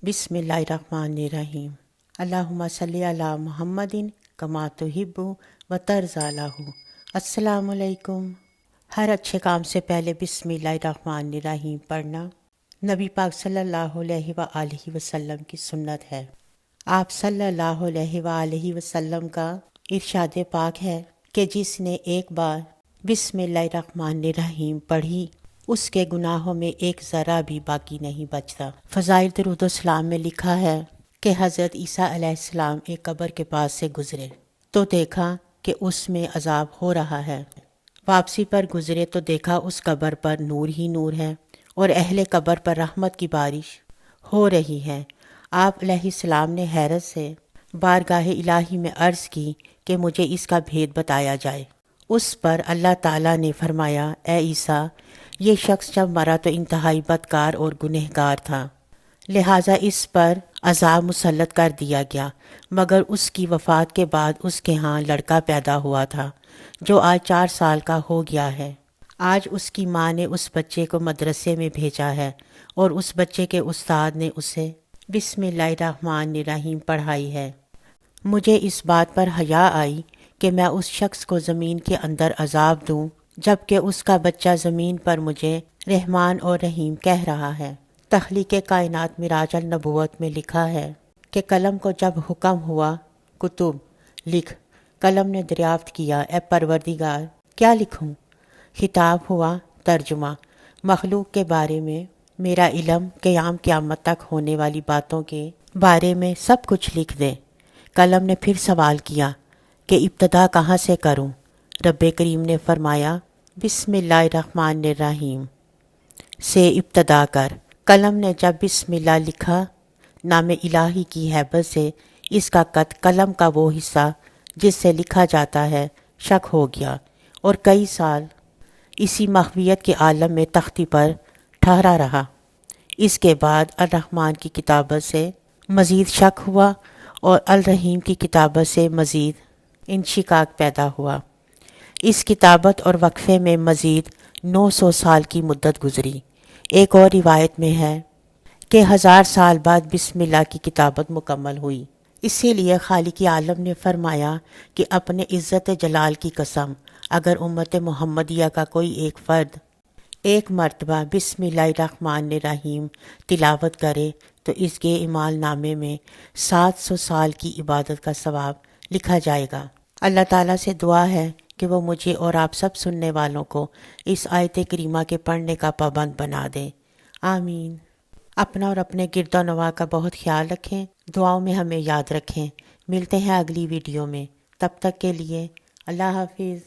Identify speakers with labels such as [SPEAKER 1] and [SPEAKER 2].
[SPEAKER 1] बिस्मिल्लाहिर्रहमानिर्रहीम। अल्लाहुम्मा सल्ली अला मुहम्मदिन कमा तुहिब्बु व तर्ज़ा लहू। अस्सलामु अलैकुम। हर अच्छे काम से पहले बिस्मिल्लाहिर्रहमानिर्रहीम पढ़ना नबी पाक सल्लल्लाहु अलैहि व आलिहि वसल्लम की सुन्नत है। आप सल्लल्लाहु अलैहि व आलिहि वसल्लम का इरशाद पाक है कि जिसने एक बार बिस्मिल्लाहिर्रहमानिर्रहीम पढ़ी उसके गुनाहों में एक ज़रा भी बाकी नहीं बचता। फ़ज़ाइल दुरूद व सलाम में लिखा है कि हज़रत ईसा अलैहिस्सलाम एक कब्र के पास से गुज़रे तो देखा कि उसमें अज़ाब हो रहा है। वापसी पर गुज़रे तो देखा उस कब्र पर नूर ही नूर है और अहले कब्र पर रहमत की बारिश हो रही है। आप अलैहिस्सलाम ने हैरत से बारगाह इलाही में अर्ज़ की कि मुझे इसका भेद बताया जाए। उस पर अल्लाह ताला ने फरमाया, ए ईसा, ये शख्स जब मरा तो इंतहाई बदकार और गुनहगार था, लिहाजा इस पर अज़ाब मुसल्लत कर दिया गया। मगर उसकी वफ़ात के बाद उसके यहाँ लड़का पैदा हुआ था जो आज 4 साल का हो गया है। आज उसकी माँ ने उस बच्चे को मदरसे में भेजा है और उस बच्चे के उस्ताद ने उसे बिस्मिल्लाहिर्रहमानिर्रहीम पढ़ाई है। मुझे इस बात पर हया आई कि मैं उस शख्स को ज़मीन के अंदर अज़ाब दूं जबकि उसका बच्चा ज़मीन पर मुझे रहमान और रहीम कह रहा है। तख्लीक़े कायनात मिराज अल नबूवत में लिखा है कि कलम को जब हुक्म हुआ कुतुब लिख, कलम ने दरियाफ्त किया, ए परवरदिगार क्या लिखूं? खिताब हुआ तर्जुमा, मखलूक के बारे में मेरा इल्म क़यामत तक होने वाली बातों के बारे में सब कुछ लिख दे। कलम ने फिर सवाल किया कि इब्तदा कहाँ से करूं? रब्बे करीम ने फरमाया, बिस्मिल्लाहिर्रहमानिर्रहीम से इब्तदा कर। कलम ने जब बिस्मिल्लाह लिखा, नाम इलाही की हैबत से इसका कद कलम का वो हिस्सा जिससे लिखा जाता है शक हो गया और कई साल इसी मखवियत के आलम में तख्ती पर ठहरा रहा। इसके बाद अल रहमान की किताबत से मज़ीद शक हुआ और अल रहीम की किताबत से मज़ीद इंशिकाक पैदा हुआ। इस किताबत और वक्फ़े में मज़ीद 900 साल की मुद्दत गुज़री। एक और रिवायत में है कि 1000 साल बाद बिस्मिल्लाह की किताबत मुकम्मल हुई। इसीलिए खालिक आलम ने फरमाया कि अपने इज़्ज़त जलाल की कसम, अगर उम्मत मुहम्मदिया का कोई एक फ़र्द एक मर्तबा बिस्मिल्लाहिर्रहमानिर्रहीम तिलावत करे तो इसके इमाल नामे में 700 साल की इबादत का सवाब लिखा जाएगा। अल्लाह ताला से दुआ है कि वो मुझे और आप सब सुनने वालों को इस आयत करीमा के पढ़ने का पाबंद बना दे। आमीन। अपना और अपने गिरदो नवा का बहुत ख्याल रखें, दुआओं में हमें याद रखें। मिलते हैं अगली वीडियो में, तब तक के लिए अल्लाह हाफिज़।